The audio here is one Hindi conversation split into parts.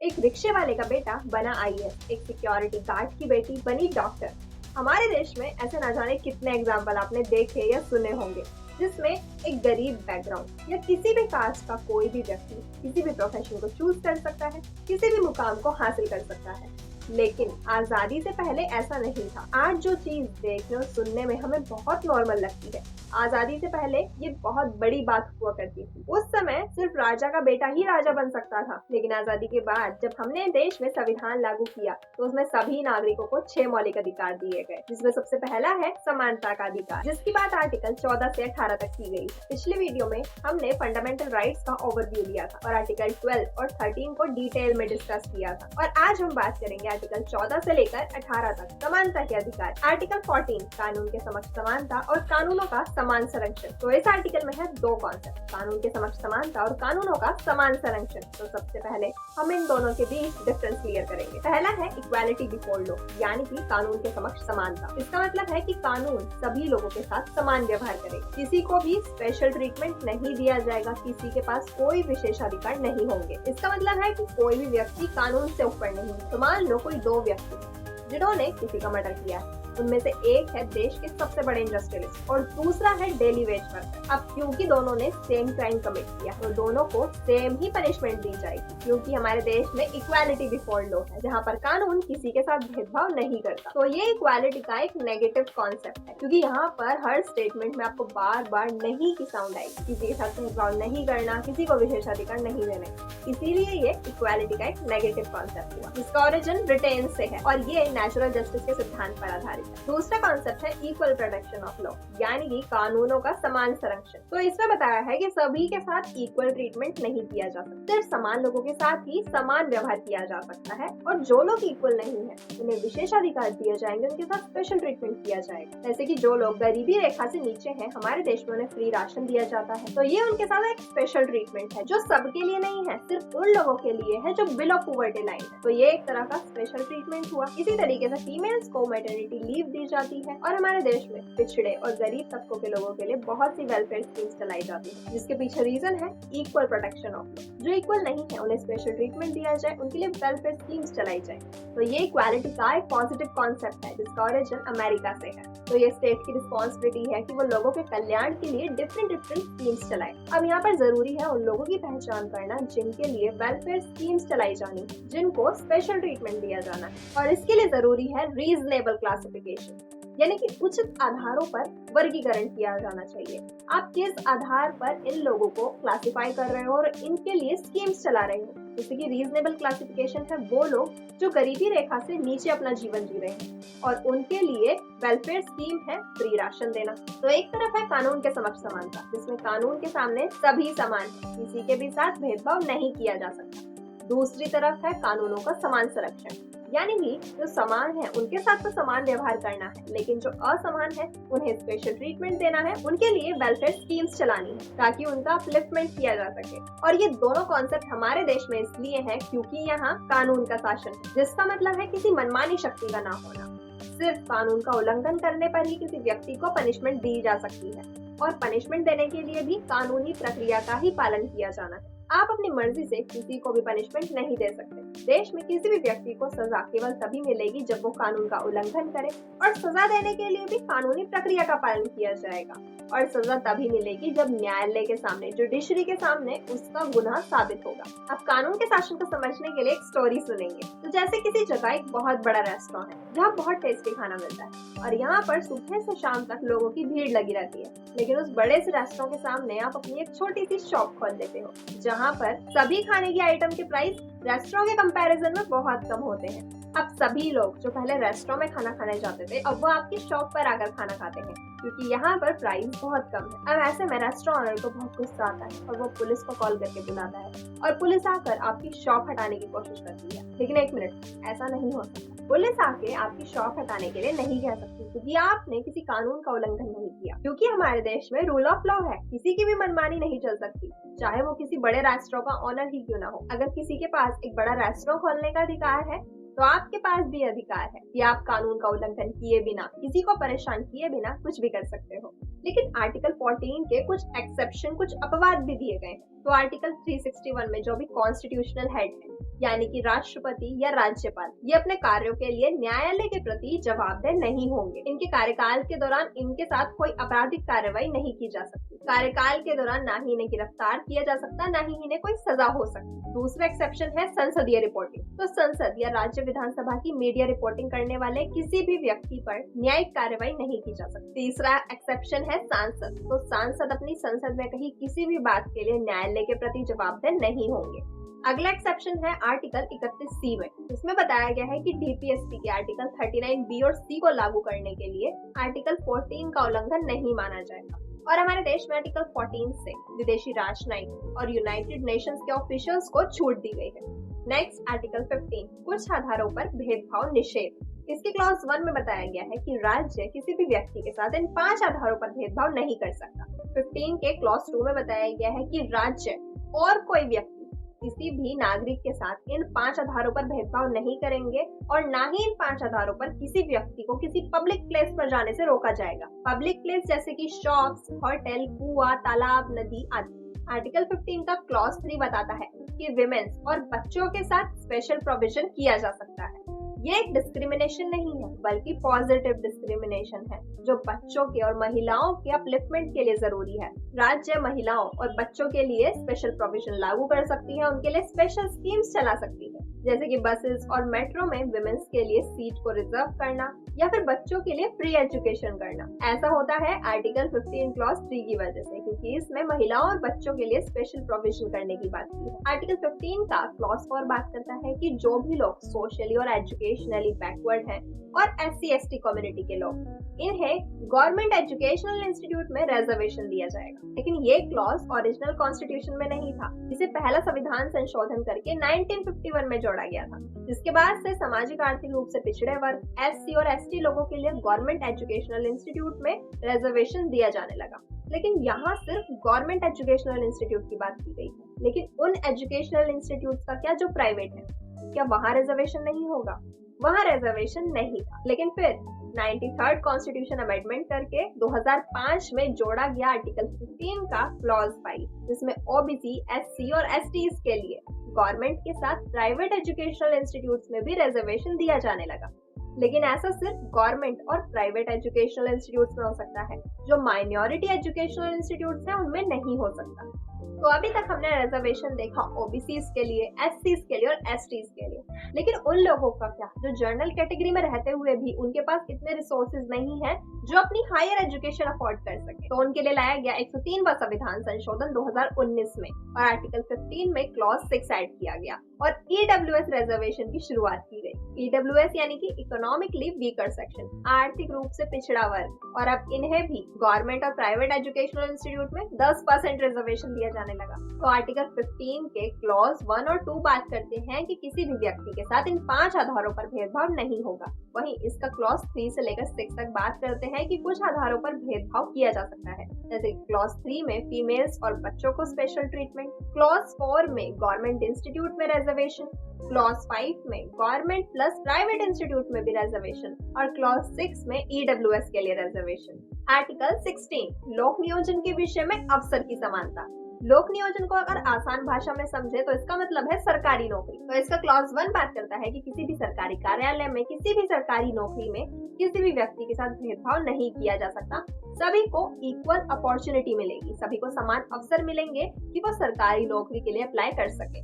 एक रिक्शे वाले का बेटा बना आईएएस, एक सिक्योरिटी गार्ड की बेटी बनी डॉक्टर। हमारे देश में ऐसे ना जाने कितने एग्जाम्पल आपने देखे या सुने होंगे, जिसमें एक गरीब बैकग्राउंड या किसी भी कास्ट का कोई भी व्यक्ति किसी भी प्रोफेशन को चूज कर सकता है, किसी भी मुकाम को हासिल कर सकता है। लेकिन आजादी से पहले ऐसा नहीं था। आज जो चीज देखने और सुनने में हमें बहुत नॉर्मल लगती है, आजादी से पहले ये बहुत बड़ी बात हुआ करती थी। उस समय सिर्फ राजा का बेटा ही राजा बन सकता था, लेकिन आजादी के बाद जब हमने देश में संविधान लागू किया तो उसमें सभी नागरिकों को 6 मौलिक अधिकार दिए गए, जिसमें सबसे पहला है समानता का अधिकार, जिसकी बात आर्टिकल 14 से 18 तक की गई है। पिछले वीडियो में हमने फंडामेंटल राइट्स का ओवरव्यू लिया था और आर्टिकल 12 और 13 को डिटेल में डिस्कस किया था। और आज हम बात करेंगे आर्टिकल 14 से लेकर 18 तक समानता के अधिकार। आर्टिकल 14 कानून के समक्ष समानता और कानूनों का समान संरक्षण। तो इस आर्टिकल में है दो कॉन्सेप्ट, कानून के समक्ष समानता और कानूनों का समान संरक्षण। तो सबसे पहले हम इन दोनों के बीच डिफरेंस क्लियर करेंगे। पहला है इक्वालिटी बिफोर लॉ, यानी कि कानून के समक्ष समानता। इसका मतलब है कि कानून सभी लोगों के साथ समान व्यवहार करेगा, किसी को भी स्पेशल ट्रीटमेंट नहीं दिया जाएगा, किसी के पास कोई विशेषाधिकार नहीं होंगे। इसका मतलब है कि कोई भी व्यक्ति कानून से ऊपर नहीं। तो मान लो कोई दो व्यक्ति जिन्होंने किसी का मर्डर किया, उनमें से एक है देश के सबसे बड़े इंडस्ट्रियलिस्ट और दूसरा है डेली वेज वर्कर। अब क्योंकि दोनों ने सेम क्राइम कमिट किया तो दोनों को सेम ही पनिशमेंट दी जाएगी, क्योंकि हमारे देश में इक्वालिटी बिफोर लॉ है, जहाँ पर कानून किसी के साथ भेदभाव नहीं करता। तो ये इक्वालिटी का एक नेगेटिव कॉन्सेप्ट है, क्योंकि यहाँ पर हर स्टेटमेंट में आपको बार बार नहीं की साउंड आएगी। किसी के साथ भेदभाव नहीं करना, किसी को विशेषाधिकार नहीं देने, इसीलिए ये इक्वालिटी का एक नेगेटिव कॉन्सेप्ट हुआ, जिसका ओरिजिन ब्रिटेन से है और ये नेचुरल जस्टिस के सिद्धांत पर आधारित। दूसरा कॉन्सेप्ट है इक्वल प्रोटेक्शन ऑफ लॉ, यानी कि कानूनों का समान संरक्षण। तो इसमें बताया है कि सभी के साथ इक्वल ट्रीटमेंट नहीं किया जा सकता, सिर्फ समान लोगों के साथ ही समान व्यवहार किया जा सकता है। और जो लोग इक्वल नहीं है उन्हें विशेषाधिकार दिए जाएंगे, उनके साथ स्पेशल ट्रीटमेंट किया जाएगा। जैसे कि जो लोग गरीबी रेखा से नीचे हैं, हमारे देश में उन्हें फ्री राशन दिया जाता है, तो ये उनके साथ एक स्पेशल ट्रीटमेंट है जो सबके लिए नहीं है, सिर्फ उन लोगों के लिए है जो बिलो पॉवर्टी लाइन है। तो ये एक तरह का स्पेशल ट्रीटमेंट हुआ। इसी तरीके से फीमेल्स को मैटरनिटी लीव दी जाती है और हमारे देश में पिछड़े और गरीब तबकों के लोगों के लिए बहुत सी वेलफेयर स्कीम्स चलाई जाती है, जिसके पीछे रीजन है इक्वल प्रोटेक्शन ऑफ लॉ। जो इक्वल नहीं है उन्हें स्पेशल ट्रीटमेंट दिया जाए, उनके लिए वेलफेयर स्कीम्स चलाई जाए। तो ये इक्वालिटी का एक पॉजिटिव कॉन्सेप्ट है, जिसका ओरिजिन अमेरिका से है। तो ये स्टेट की रिस्पॉन्सिबिलिटी है कि वो लोगों के कल्याण के लिए डिफरेंट स्कीम्स चलाए। अब यहाँ पर जरूरी है उन लोगों की पहचान करना जिनके लिए वेलफेयर स्कीम्स चलाई जानी, जिनको स्पेशल ट्रीटमेंट दिया जाना है। और इसके लिए जरूरी है रीजनेबल क्लासिफिकेशन, यानी कि उचित आधारों पर वर्गीकरण किया जाना चाहिए। आप किस आधार पर इन लोगों को क्लासिफाई कर रहे हो और इनके लिए स्कीम्स चला रहे हो। जैसे कि रीजनेबल क्लासिफिकेशन है वो लोग जो गरीबी रेखा से नीचे अपना जीवन जी रहे हैं और उनके लिए वेलफेयर स्कीम है फ्री राशन देना। तो एक तरफ है कानून के समक्ष समानता, जिसमें कानून के सामने सभी समान है, किसी के भी साथ भेदभाव नहीं किया जा सकता। दूसरी तरफ है कानूनों का समान संरक्षण, यानी कि जो समान है उनके साथ तो समान व्यवहार करना है, लेकिन जो असमान है उन्हें स्पेशल ट्रीटमेंट देना है, उनके लिए वेलफेयर स्कीम्स चलानी है ताकि उनका अपलिफ्टमेंट किया जा सके। और ये दोनों कॉन्सेप्ट हमारे देश में इसलिए हैं क्योंकि यहाँ कानून का शासन है, जिसका मतलब है किसी मनमानी शक्ति का ना होना। सिर्फ कानून का उल्लंघन करने पर ही किसी व्यक्ति को पनिशमेंट दी जा सकती है और पनिशमेंट देने के लिए भी कानूनी प्रक्रिया का ही पालन किया जाना है। आप अपनी मर्जी से किसी को भी पनिशमेंट नहीं दे सकते। देश में किसी भी व्यक्ति को सजा केवल तभी मिलेगी जब वो कानून का उल्लंघन करे, और सजा देने के लिए भी कानूनी प्रक्रिया का पालन किया जाएगा। और सजा तभी मिलेगी जब न्यायालय के सामने, जुडिशरी के सामने उसका गुनाह साबित होगा। अब कानून के शासन को समझने के लिए एक स्टोरी सुनेंगे। तो जैसे किसी जगह एक बहुत बड़ा रेस्टोरेंट है जहाँ बहुत टेस्टी खाना मिलता है और यहाँ पर सुबह से शाम तक लोगों की भीड़ लगी रहती है, लेकिन उस बड़े से रेस्टोरेंट के सामने आप अपनी एक छोटी सी शॉप खोल देते हो जहाँ पर सभी खाने की आइटम के प्राइस रेस्टोरेंट के कंपैरिजन में बहुत कम होते हैं। अब सभी लोग जो पहले रेस्टोरेंट में खाना खाने जाते थे, अब वो आपकी शॉप पर आकर खाना खाते हैं क्योंकि यहाँ पर प्राइस बहुत कम है। अब ऐसे में रेस्टोरेंट ओनर को बहुत गुस्सा आता है और वो पुलिस को कॉल करके बुलाता है और पुलिस आकर आपकी शॉप हटाने की कोशिश करती है। लेकिन एक मिनट, ऐसा नहीं हो सकता। पुलिस आके आपकी शॉप हटाने के लिए नहीं कह सकती क्योंकि आपने किसी कानून का उल्लंघन नहीं किया, क्योंकि हमारे देश में रूल ऑफ लॉ है, किसी की भी मनमानी नहीं चल सकती, चाहे वो किसी बड़े रेस्टोरेंट का ऑनर ही क्यों ना हो। अगर किसी के पास एक बड़ा रेस्टोरेंट खोलने का अधिकार है तो आपके पास भी अधिकार है कि आप कानून का उल्लंघन किए बिना, किसी को परेशान किए बिना कुछ भी कर सकते हो। लेकिन आर्टिकल 14 के कुछ एक्सेप्शन, कुछ अपवाद भी दिए गए हैं। तो आर्टिकल 361 में जो भी कॉन्स्टिट्यूशनल हेड है यानी कि राष्ट्रपति या राज्यपाल ये अपने कार्यों के लिए न्यायालय के प्रति जवाबदेह नहीं होंगे। इनके कार्यकाल के दौरान इनके साथ कोई आपराधिक कार्रवाई नहीं की जा सकती। कार्यकाल के दौरान ना ही इन्हें गिरफ्तार किया जा सकता, ना ही इन्हें कोई सजा हो सकती। दूसरा एक्सेप्शन है संसदीय रिपोर्टिंग। तो संसद या राज्य विधानसभा की मीडिया रिपोर्टिंग करने वाले किसी भी व्यक्ति पर न्यायिक कार्रवाई नहीं की जा सकती। तीसरा एक्सेप्शन है सांसद। तो सांसद अपनी संसद में कही किसी भी बात के लिए न्यायालय के प्रति जवाबदेह नहीं होंगे। अगला एक्सेप्शन है आर्टिकल 31C में, जिसमें बताया गया है कि डीपीएसपी के आर्टिकल 39B और C को लागू करने के लिए आर्टिकल 14 का उल्लंघन नहीं माना जाएगा। और हमारे देश में आर्टिकल 14 से विदेशी राजनयिक और यूनाइटेड नेशंस के ऑफिशियल्स को छूट दी गई है। नेक्स्ट आर्टिकल 15 कुछ आधारों पर भेदभाव निषेध। इसके क्लॉज 1 में बताया गया है कि राज्य किसी भी व्यक्ति के साथ इन 5 आधारों पर भेदभाव नहीं कर सकता। 15 के क्लॉज 2 में बताया गया है कि राज्य और कोई व्यक्ति किसी भी नागरिक के साथ इन 5 आधारों पर भेदभाव नहीं करेंगे और ना ही इन 5 आधारों पर किसी व्यक्ति को किसी पब्लिक प्लेस पर जाने से रोका जाएगा। पब्लिक प्लेस जैसे कि शॉप्स, होटल, कुआं, तालाब, नदी आदि। आर्टिकल 15 का क्लॉज 3 बताता है कि विमेन्स और बच्चों के साथ स्पेशल प्रोविजन किया जा सकता है। ये एक डिस्क्रिमिनेशन नहीं है बल्कि पॉजिटिव डिस्क्रिमिनेशन है जो बच्चों के और महिलाओं के अपलिफ्टमेंट के लिए जरूरी है। राज्य महिलाओं और बच्चों के लिए स्पेशल प्रोविजन लागू कर सकती है, उनके लिए स्पेशल स्कीम्स चला सकती है, जैसे कि बसेस और मेट्रो में विमेन्स के लिए सीट को रिजर्व करना या फिर बच्चों के लिए फ्री एजुकेशन करना। ऐसा होता है आर्टिकल 15 क्लॉज 3 की वजह से, क्योंकि इसमें महिलाओं और बच्चों के लिए स्पेशल प्रोविजन करने की बात की है। आर्टिकल 15 का क्लॉज 4 बात करता है कि जो भी लोग सोशली और एजुकेशनली बैकवर्ड हैं और SC/ST कम्युनिटी के लोग, इन्हें गवर्नमेंट एजुकेशनल इंस्टीट्यूट में रिजर्वेशन दिया जाएगा। लेकिन ये क्लॉज ओरिजिनल कॉन्स्टिट्यूशन में नहीं था। इसे पहला संविधान संशोधन करके 1951 में जोड़ा गया था, जिसके बाद से सामाजिक आर्थिक रूप से पिछड़े वर्ग, SC और ST लोगों के लिए गवर्नमेंट एजुकेशनल इंस्टीट्यूट में रिजर्वेशन दिया जाने लगा। लेकिन यहाँ सिर्फ गवर्नमेंट एजुकेशनल इंस्टीट्यूट की बात की गई है। लेकिन उन एजुकेशनल इंस्टीट्यूट का क्या जो प्राइवेट है, क्या वहाँ रिजर्वेशन नहीं होगा? वहाँ रिजर्वेशन नहीं था। लेकिन फिर 93rd कॉन्स्टिट्यूशन अमेंडमेंट करके 2005 में जोड़ा गया आर्टिकल 15 का क्लॉज 5, जिसमें OBC, SC और STs के लिए गवर्नमेंट के साथ प्राइवेट एजुकेशनल इंस्टीट्यूट्स में भी रिजर्वेशन दिया जाने लगा। लेकिन ऐसा सिर्फ गवर्नमेंट और प्राइवेट एजुकेशनल इंस्टीट्यूट्स में हो सकता है, जो माइनॉरिटी एजुकेशनल इंस्टीट्यूट्स हैं उनमें नहीं हो सकता। तो अभी तक हमने रिजर्वेशन देखा OBCs के लिए, SCs के लिए और STs के लिए। लेकिन उन लोगों का क्या जो जनरल कैटेगरी में रहते हुए भी उनके पास इतने रिसोर्सेज नहीं है जो अपनी हायर एजुकेशन अफोर्ड कर सके? तो उनके लिए लाया गया 103वां संविधान संशोधन 2019 में और आर्टिकल 15 में क्लॉज 6 ऐड किया गया और EWS रिजर्वेशन की शुरुआत की गई। EWS यानी कि इकोनॉमिकली वीकर सेक्शन, आर्थिक रूप से पिछड़ा वर्ग, और अब इन्हें भी गवर्नमेंट और प्राइवेट एजुकेशनल इंस्टीट्यूट में 10% रिजर्वेशन दिया जाने लगा। तो आर्टिकल 15 के क्लॉज 1 और 2 बात करते हैं कि किसी भी व्यक्ति के साथ इन 5 आधारों पर भेदभाव नहीं होगा। वहीं इसका क्लॉज 3 से लेकर 6 तक बात करते हैं कि कुछ आधारों पर भेदभाव किया जा सकता है, जैसे क्लॉज 3 में फीमेल्स और बच्चों को स्पेशल ट्रीटमेंट, क्लॉज 4 में गवर्नमेंट इंस्टीट्यूट में रिजर्वेशन, क्लॉज 5 में गवर्नमेंट प्लस प्राइवेट इंस्टीट्यूट में भी रिजर्वेशन और क्लॉज 6 में EWS के लिए रिजर्वेशन। आर्टिकल 16 लोक नियोजन के विषय में अवसर की समानता। लोक नियोजन को अगर आसान भाषा में समझे तो इसका मतलब है सरकारी नौकरी। तो इसका क्लॉज 1 बात करता है कि किसी भी सरकारी कार्यालय में, किसी भी सरकारी नौकरी में किसी भी व्यक्ति के साथ भेदभाव नहीं किया जा सकता। सभी को इक्वल अपॉर्चुनिटी मिलेगी, सभी को समान अवसर मिलेंगे कि वो सरकारी नौकरी के लिए अप्लाई कर सके।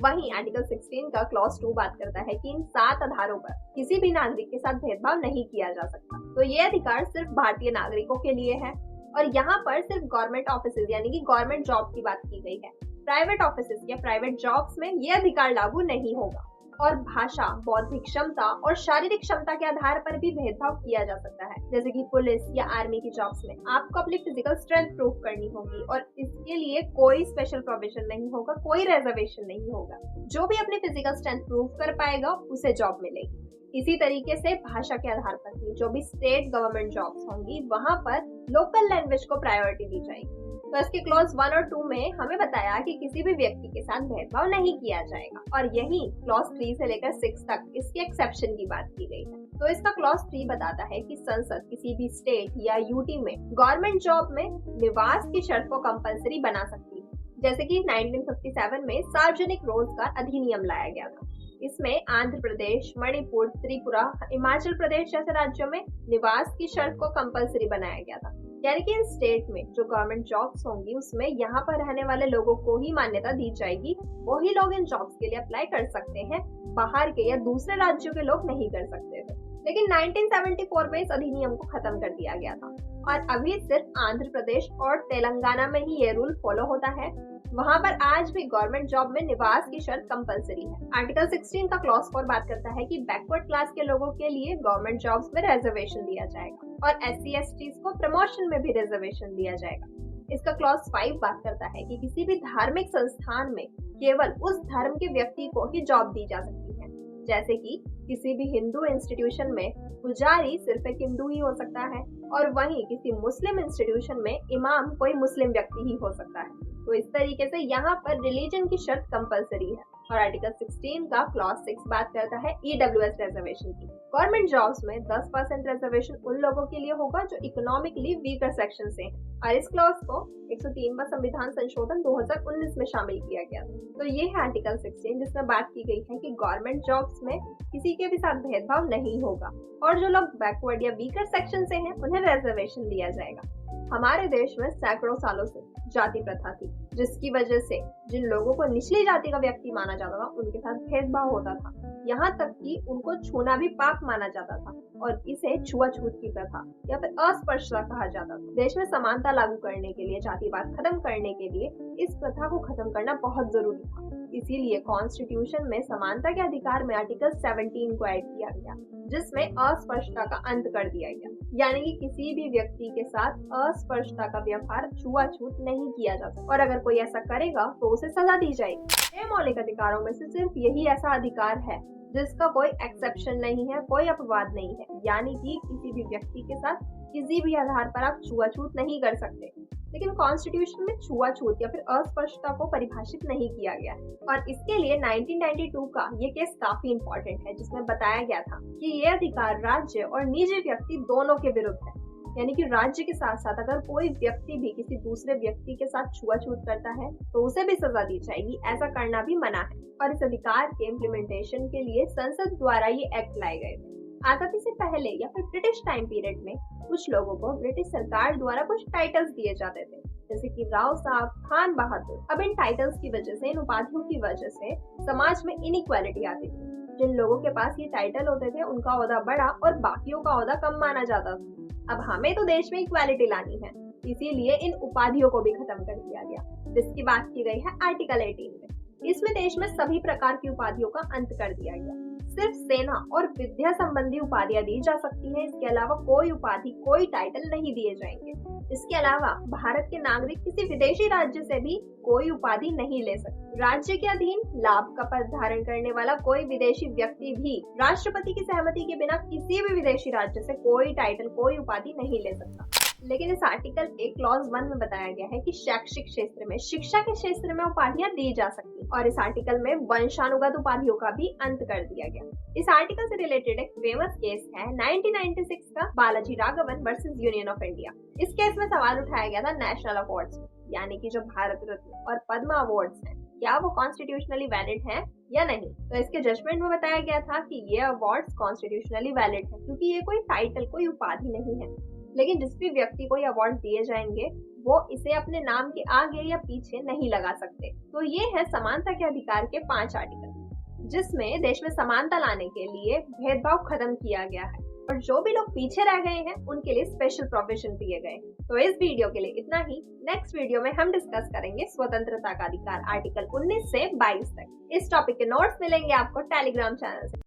वहीं आर्टिकल 16 का क्लॉज 2 बात करता है कि इन 7 आधारों पर किसी भी नागरिक के साथ भेदभाव नहीं किया जा सकता। तो ये अधिकार सिर्फ भारतीय नागरिकों के लिए है और यहाँ पर सिर्फ गवर्नमेंट ऑफिसेज यानी कि गवर्नमेंट जॉब की बात की गई है। प्राइवेट ऑफिसेज या प्राइवेट जॉब्स में ये अधिकार लागू नहीं होगा। और भाषा, बौद्धिक क्षमता और शारीरिक क्षमता के आधार पर भी भेदभाव किया जा सकता है, जैसे कि पुलिस या आर्मी की जॉब्स में आपको अपनी फिजिकल स्ट्रेंथ प्रूव करनी होगी और इसके लिए कोई स्पेशल प्रोविजन नहीं होगा, कोई रिजर्वेशन नहीं होगा। जो भी अपनी फिजिकल स्ट्रेंथ प्रूव कर पाएगा उसे जॉब मिलेगी। इसी तरीके से भाषा के आधार पर भी जो भी स्टेट गवर्नमेंट जॉब्स होंगी वहां पर लोकल लैंग्वेज को प्रायोरिटी दी जाएगी। तो इसके क्लॉज 1 और 2 में हमें बताया कि किसी भी व्यक्ति के साथ भेदभाव नहीं किया जाएगा और यही क्लॉज 3 से लेकर 6 तक इसके एक्सेप्शन की बात की गई है। तो इसका क्लॉज 3 बताता है कि संसद किसी भी स्टेट या यूटी में गवर्नमेंट जॉब में निवास की शर्त को कंपलसरी बना सकती है। जैसे कि 1957 में सार्वजनिक रोजगार अधिनियम लाया गया था। इसमें आंध्र प्रदेश, मणिपुर, त्रिपुरा, हिमाचल प्रदेश जैसे राज्यों में निवास की शर्त को कंपलसरी बनाया गया था। यानी कि इन स्टेट में जो गवर्नमेंट जॉब्स होंगी उसमें यहाँ पर रहने वाले लोगों को ही मान्यता दी जाएगी। वही लोग इन जॉब्स के लिए अप्लाई कर सकते हैं, बाहर के या दूसरे राज्यों के लोग नहीं कर सकते थे। लेकिन 1974 में इस अधिनियम को खत्म कर दिया गया था और अभी सिर्फ आंध्र प्रदेश और तेलंगाना में ही ये रूल फॉलो होता है। वहाँ पर आज भी गवर्नमेंट जॉब में निवास की शर्त कंपलसरी है। आर्टिकल 16 का क्लॉज 4 बात करता है कि बैकवर्ड क्लास के लोगों के लिए गवर्नमेंट जॉब्स में रिजर्वेशन दिया जाएगा और SC/ST को प्रमोशन में भी रिजर्वेशन दिया जाएगा। इसका क्लॉज 5 बात करता है कि किसी भी धार्मिक संस्थान में केवल उस धर्म के व्यक्ति को ही जॉब दी जा सकती है। जैसे कि किसी भी हिंदू इंस्टीट्यूशन में पुजारी सिर्फ एक हिंदू ही हो सकता है और वहीं किसी मुस्लिम इंस्टीट्यूशन में इमाम कोई मुस्लिम व्यक्ति ही हो सकता है। तो इस तरीके से यहाँ पर रिलीजन की शर्त कंपलसरी है। और आर्टिकल 16 का क्लॉज 6 बात करता है EWS रिजर्वेशन की। गवर्नमेंट जॉब्स में 10% रिजर्वेशन उन लोगों के लिए होगा जो इकोनॉमिकली वीकर सेक्शन से हैं और इस क्लॉज को 103वां संविधान संशोधन 2019 में शामिल किया गया। तो ये है आर्टिकल 16 जिसमें बात की गई है कि गवर्नमेंट जॉब्स में किसी के भी साथ भेदभाव नहीं होगा और जो लोग बैकवर्ड या वीकर सेक्शन से हैं उन्हें रिजर्वेशन दिया जाएगा। हमारे देश में सैकड़ों सालों से जाति प्रथा थी जिसकी वजह से जिन लोगों को निचली जाति का व्यक्ति माना जाता था उनके साथ भेदभाव होता था, यहाँ तक कि उनको छूना भी पाप माना जाता था और इसे छुआछूत की प्रथा या फिर अस्पृश्यता कहा जाता था। देश में समानता लागू करने के लिए, जातिवाद खत्म करने के लिए इस प्रथा को खत्म करना बहुत जरूरी था। इसीलिए कॉन्स्टिट्यूशन में समानता के अधिकार में आर्टिकल 17 को ऐड किया गया जिसमें अस्पृश्यता का अंत कर दिया गया। यानी कि किसी भी व्यक्ति के साथ अस्पृश्यता का व्यवहार, छुआछूत नहीं किया जा सकता और अगर कोई ऐसा करेगा तो उसे सजा दी जाएगी। ये मौलिक अधिकारों में से सिर्फ यही ऐसा अधिकार है जिसका कोई एक्सेप्शन नहीं है, कोई अपवाद नहीं है। यानी कि किसी भी व्यक्ति के साथ किसी भी आधार पर आप छुआछूत नहीं कर सकते। लेकिन कॉन्स्टिट्यूशन में छुआछूत या फिर अस्पृश्यता को परिभाषित नहीं किया गया है और इसके लिए 1992 का ये केस काफी इम्पोर्टेंट है जिसमें बताया गया था कि ये अधिकार राज्य और निजी व्यक्ति दोनों के विरुद्ध है। यानी कि राज्य के साथ साथ अगर कोई व्यक्ति भी किसी दूसरे व्यक्ति के साथ छुआछूत करता है तो उसे भी सजा दी जाएगी। ऐसा करना भी मना है और इस अधिकार के इम्प्लीमेंटेशन के लिए संसद द्वारा ये एक्ट लाए गए थे। आजादी से पहले या फिर ब्रिटिश टाइम पीरियड में कुछ लोगों को ब्रिटिश सरकार द्वारा कुछ टाइटल्स दिए जाते थे जैसे कि राव साहब, खान बहादुर। अब इन टाइटल्स की वजह से, इन उपाधियों की वजह से समाज में इनइक्वालिटी आती थी। जिन लोगों के पास ये टाइटल होते थे उनका ओहदा बड़ा और बाकियों का ओहदा कम माना जाता था। अब हमें तो देश में इक्वालिटी लानी है, इसीलिए इन उपाधियों को भी खत्म कर दिया गया जिसकी बात की गई है आर्टिकल 18 में। इसमें देश में सभी प्रकार की उपाधियों का अंत कर दिया गया। सिर्फ सेना और विद्या संबंधी उपाधियां दी जा सकती हैं। इसके अलावा कोई उपाधि, कोई टाइटल नहीं दिए जाएंगे। इसके अलावा भारत के नागरिक किसी विदेशी राज्य से भी कोई उपाधि नहीं ले सकते। राज्य के अधीन लाभ का पद धारण करने वाला कोई विदेशी व्यक्ति भी राष्ट्रपति की सहमति के बिना किसी भी विदेशी राज्य से कोई टाइटल, कोई उपाधि नहीं ले सकता। लेकिन इस आर्टिकल के क्लॉज 1 में बताया गया है कि शैक्षिक क्षेत्र में, शिक्षा के क्षेत्र में उपाधियां दी जा सकती और इस आर्टिकल में वंशानुगत उपाधियों का भी अंत कर दिया गया। इस आर्टिकल से रिलेटेड एक फेमस केस है 1996 का Balaji Raghavan versus union of India. इस केस में सवाल उठाया गया था नेशनल अवार्ड्स, यानी कि जो भारत रत्न और पद्म अवार्ड्स हैं, क्या वो कॉन्स्टिट्यूशनली वैलिड हैं या नहीं। तो इसके जजमेंट में बताया गया था कि ये अवार्ड्स कॉन्स्टिट्यूशनली वैलिड है क्योंकि ये कोई टाइटल, कोई उपाधि नहीं है। लेकिन जिस भी व्यक्ति को ये अवार्ड दिए जाएंगे वो इसे अपने नाम के आगे या पीछे नहीं लगा सकते। तो ये है समानता के अधिकार के 5 आर्टिकल जिसमें देश में समानता लाने के लिए भेदभाव खत्म किया गया है और जो भी लोग पीछे रह गए हैं उनके लिए स्पेशल प्रोविजन दिए गए। तो इस वीडियो के लिए इतना ही। नेक्स्ट वीडियो में हम डिस्कस करेंगे स्वतंत्रता का अधिकार आर्टिकल 19 से 22 तक। इस टॉपिक के नोट्स मिलेंगे आपको टेलीग्राम चैनल से।